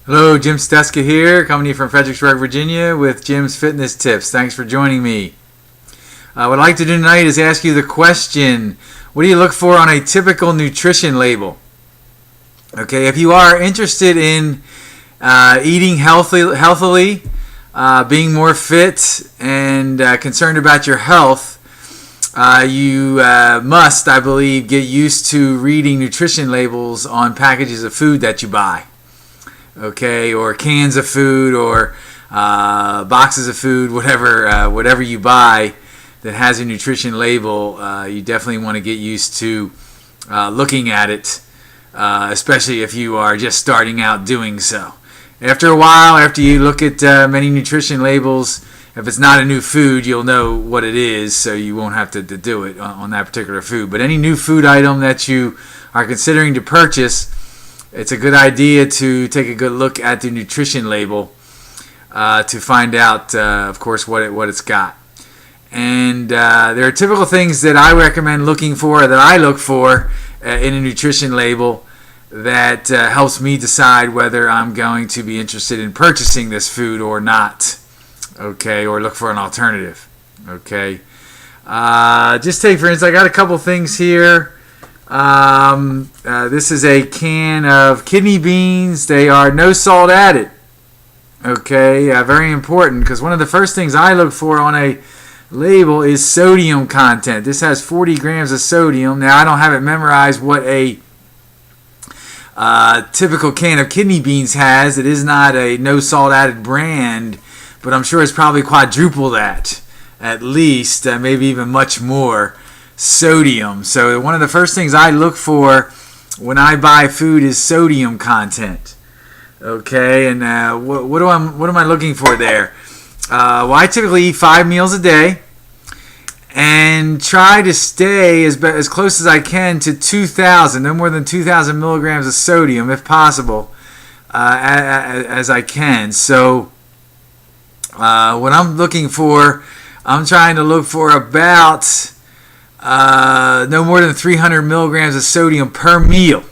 Hello, Jim Steska here, coming to you from Fredericksburg, Virginia with Jim's Fitness Tips. Thanks for joining me. What I'd like to do tonight is ask you the question, what do you look for on a typical nutrition label? Okay, if you are interested in eating healthily, being more fit, and concerned about your health, you must, I believe, get used to reading nutrition labels on packages of food that you buy. Okay, or cans of food, or boxes of food, whatever you buy that has a nutrition label, you definitely want to get used to looking at it, especially if you are just starting out doing so. After a while, after you look at many nutrition labels, if it's not a new food, you'll know what it is, so you won't have to do it on that particular food. But any new food item that you are considering to purchase, it's a good idea to take a good look at the nutrition label to find out, of course, what it's got. And there are typical things that I recommend looking for, that I look for in a nutrition label that helps me decide whether I'm going to be interested in purchasing this food or not. Okay, or look for an alternative. Okay, just take, for instance, I got a couple things here. This is a can of kidney beans. They are no salt added. Okay, very important, because one of the first things I look for on a label is sodium content. This has 40 grams of sodium. Now, I don't have it memorized what a typical can of kidney beans has. It is not a no salt added brand, but I'm sure it's probably quadruple that, at least, maybe even much more sodium. So one of the first things I look for when I buy food is sodium content. Okay, and what am I looking for there? Well, I typically eat 5 meals a day and try to stay as close as I can to 2,000, no more than 2,000 milligrams of sodium, if possible, as I can. So what I'm looking for, I'm trying to look for about no more than 300 milligrams of sodium per meal.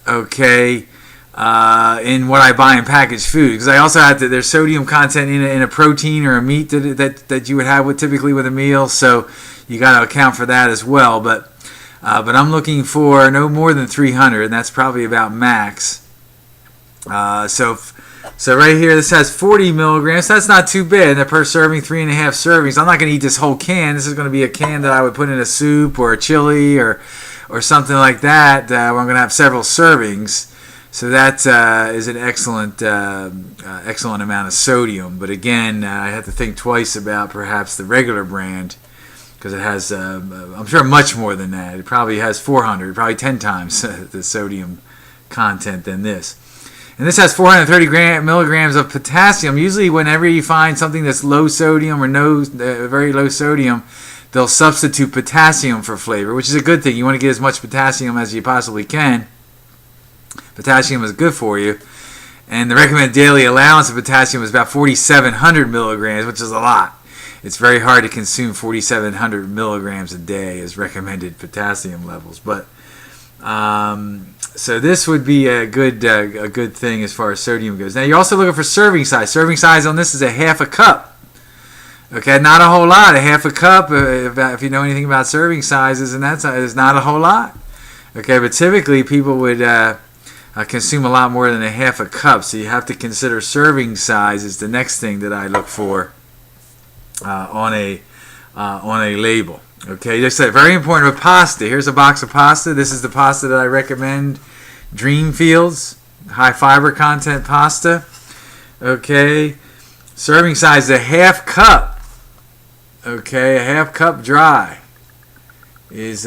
Okay, in what I buy in packaged food, because I also have there's sodium content in a protein or a meat that you would have typically with a meal, so you got to account for that as well. But I'm looking for no more than 300, and that's probably about max. So right here, this has 40 milligrams. That's not too bad. And per serving, 3.5 servings. I'm not going to eat this whole can. This is going to be a can that I would put in a soup or a chili or something like that, where I'm going to have several servings. So that is an excellent amount of sodium. But again, I have to think twice about perhaps the regular brand, because it has, I'm sure, much more than that. It probably has 400, probably 10 times the sodium content than this. And this has 430 milligrams of potassium. Usually whenever you find something that's low sodium or very low sodium, they'll substitute potassium for flavor, which is a good thing. You want to get as much potassium as you possibly can. Potassium is good for you. And the recommended daily allowance of potassium is about 4,700 milligrams, which is a lot. It's very hard to consume 4,700 milligrams a day as recommended potassium levels. But so this would be a good thing as far as sodium goes. Now, you're also looking for serving size. Serving size on this is a half a cup. Okay, not a whole lot. A half a cup, if you know anything about serving sizes, and that is not a whole lot. Okay, but typically people would consume a lot more than a half a cup. So you have to consider serving size is the next thing that I look for on a label. Okay, just very important with pasta. Here's a box of pasta. This is the pasta that I recommend, Dreamfields, high fiber content pasta. Okay, serving size is a half cup. Okay, a half cup dry is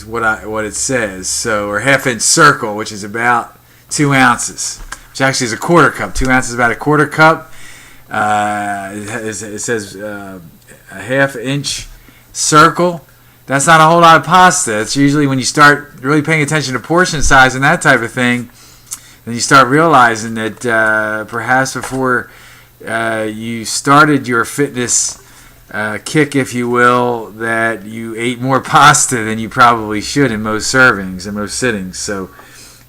what it says. So, or half-inch circle, which is about 2 ounces, which actually is a quarter cup. 2 ounces is about a quarter cup. It says a half-inch circle. That's not a whole lot of pasta. It's usually when you start really paying attention to portion size and that type of thing, then you start realizing that perhaps before you started your fitness kick, if you will, that you ate more pasta than you probably should in most servings and most sittings. So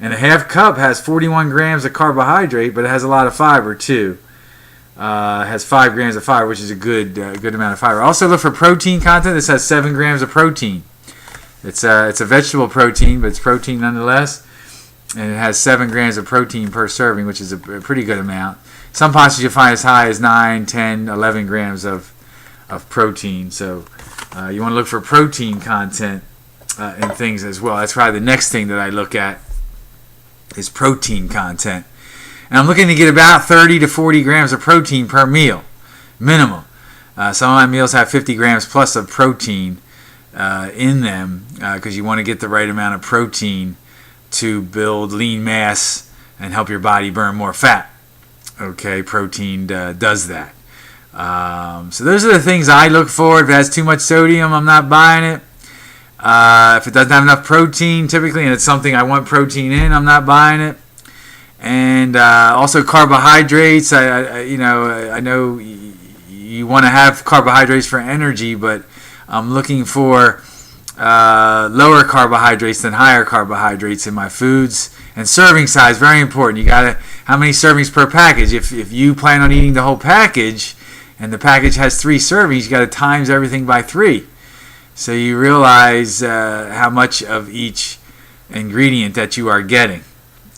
And a half cup has 41 grams of carbohydrate, but it has a lot of fiber too. It has 5 grams of fiber, which is a good amount of fiber. Also look for protein content. This has 7 grams of protein. It's a vegetable protein, but it's protein nonetheless. And it has 7 grams of protein per serving, which is a pretty good amount. Some pastas you'll find as high as 9, 10, 11 grams of protein. So you want to look for protein content in things as well. That's probably the next thing that I look at is protein content. And I'm looking to get about 30 to 40 grams of protein per meal, minimum. Some of my meals have 50 grams plus of protein in them because you want to get the right amount of protein to build lean mass and help your body burn more fat. Okay, protein does that. So those are the things I look for. If it has too much sodium, I'm not buying it. If it doesn't have enough protein, typically, and it's something I want protein in, I'm not buying it. And also carbohydrates. I know you want to have carbohydrates for energy, but I'm looking for lower carbohydrates than higher carbohydrates in my foods. And serving size, very important. You gotta, how many servings per package? If you plan on eating the whole package, and the package has 3 servings, you gotta times everything by 3. So you realize how much of each ingredient that you are getting.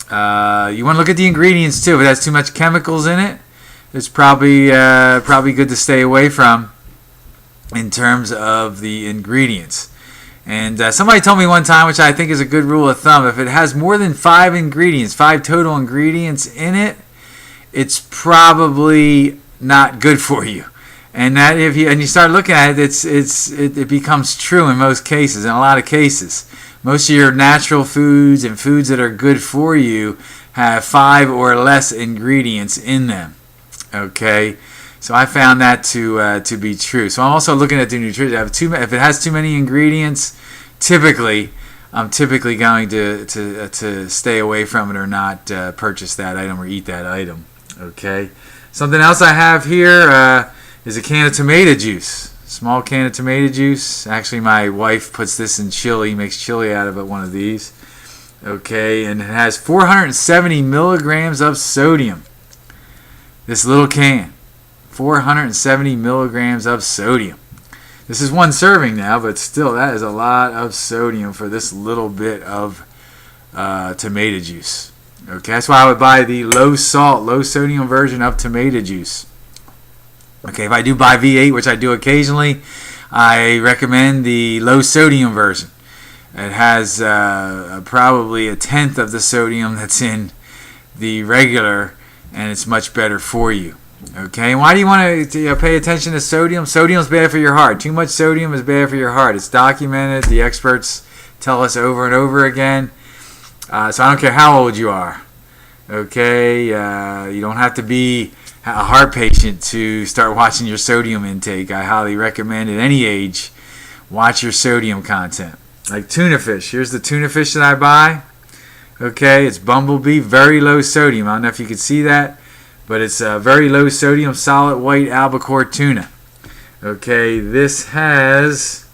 You want to look at the ingredients too. If it has too much chemicals in it, it's probably good to stay away from in terms of the ingredients. And somebody told me one time, which I think is a good rule of thumb, if it has more than 5 ingredients, 5 total ingredients in it, it's probably not good for you. And that if you start looking at it, it becomes true in most cases, in a lot of cases. Most of your natural foods and foods that are good for you have 5 or less ingredients in them. Okay, so I found that to be true. So I'm also looking at the nutrition. If it has too many ingredients, I'm typically going to stay away from it or not purchase that item or eat that item. Okay, something else I have here is a can of tomato juice. Small can of tomato juice. Actually, my wife puts this in chili, makes chili out of it, one of these. Okay, and it has 470 milligrams of sodium. This little can. 470 milligrams of sodium. This is 1 serving now, but still, that is a lot of sodium for this little bit of tomato juice. Okay, that's why I would buy the low salt, low sodium version of tomato juice. Okay, if I do buy V8, which I do occasionally, I recommend the low sodium version. It has probably 1/10 of the sodium that's in the regular, and it's much better for you. Okay, and why do you want to pay attention to sodium? Sodium is bad for your heart. Too much sodium is bad for your heart. It's documented. The experts tell us over and over again. So I don't care how old you are. Okay, you don't have to be a heart patient to start watching your sodium intake. I highly recommend at any age, watch your sodium content. Like tuna fish. Here's the tuna fish that I buy. Okay, it's Bumblebee, very low sodium. I don't know if you can see that, but it's very low sodium solid white albacore tuna. Okay, this has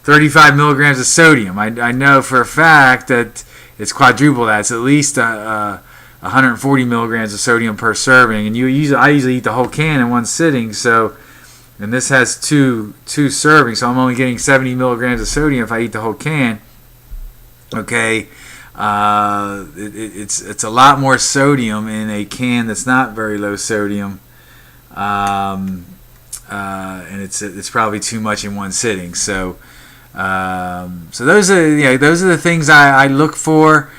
35 milligrams of sodium. I know for a fact that it's quadruple that. It's at least 140 milligrams of sodium per serving, and I usually eat the whole can in one sitting. So, and this has two servings, so I'm only getting 70 milligrams of sodium if I eat the whole can. Okay, it's a lot more sodium in a can that's not very low sodium, and it's probably too much in one sitting. So those are the things I look for.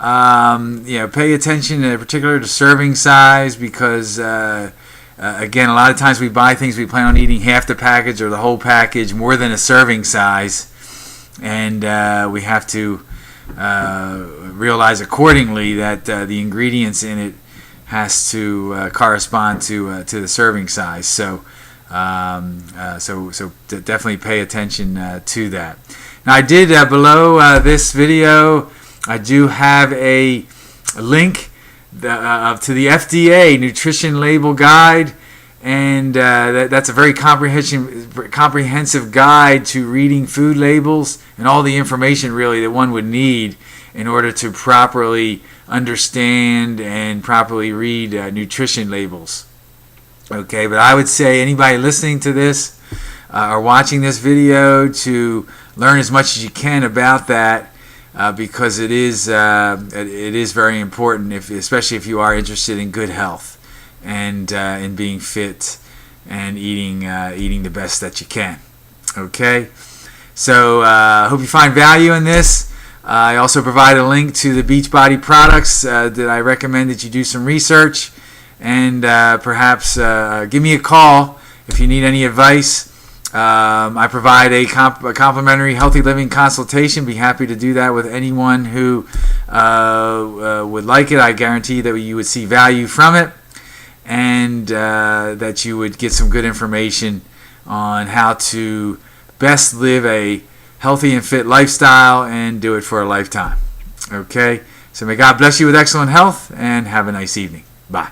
Pay attention in particular to serving size because again, a lot of times we buy things we plan on eating half the package or the whole package, more than a serving size, and we have to realize accordingly that the ingredients in it has to correspond to the serving size. So definitely pay attention to that. Now I did below this video, I do have a link to the FDA nutrition label guide, and that's a very comprehensive guide to reading food labels and all the information really that one would need. in order to properly understand and properly read nutrition labels. Okay, but I would say anybody listening to this or watching this video to learn as much as you can about that, because it is very important, especially if you are interested in good health and in being fit and eating the best that you can. Okay, so hope you find value in this. I also provide a link to the Beachbody products that I recommend that you do some research, and perhaps give me a call if you need any advice. I provide a complimentary healthy living consultation. Be happy to do that with anyone who would like it. I guarantee that you would see value from it, and that you would get some good information on how to best live a healthy and fit lifestyle and do it for a lifetime. Okay, so may God bless you with excellent health, and have a nice evening. Bye.